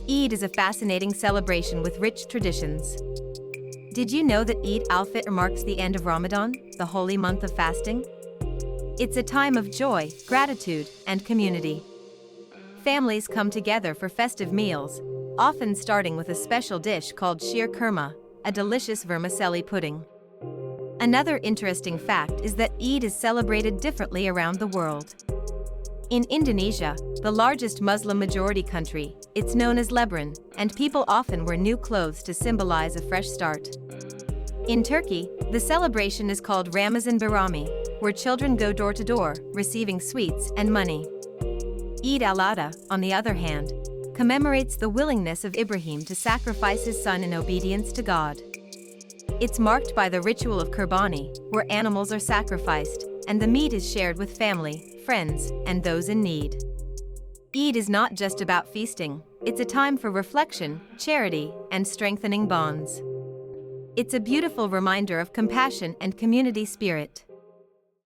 Eid is a fascinating celebration with rich traditions. Did you know that Eid al-Fitr marks the end of Ramadan, the holy month of fasting? It's a time of joy, gratitude, and community. Families come together for festive meals, often starting with a special dish called sheer kurma, a delicious vermicelli pudding. Another interesting fact is that Eid is celebrated differently around the world. In Indonesia, the largest Muslim-majority country, it's known as Lebaran, and people often wear new clothes to symbolize a fresh start. In Turkey, the celebration is called Ramazan Bayrami, where children go door to door, receiving sweets and money. Eid al-Adha, on the other hand, commemorates the willingness of Ibrahim to sacrifice his son in obedience to God. It's marked by the ritual of Qurbani, where animals are sacrificed, and the meat is shared with family, friends, and those in need. Eid is not just about feasting, it's a time for reflection, charity, and strengthening bonds. It's a beautiful reminder of compassion and community spirit.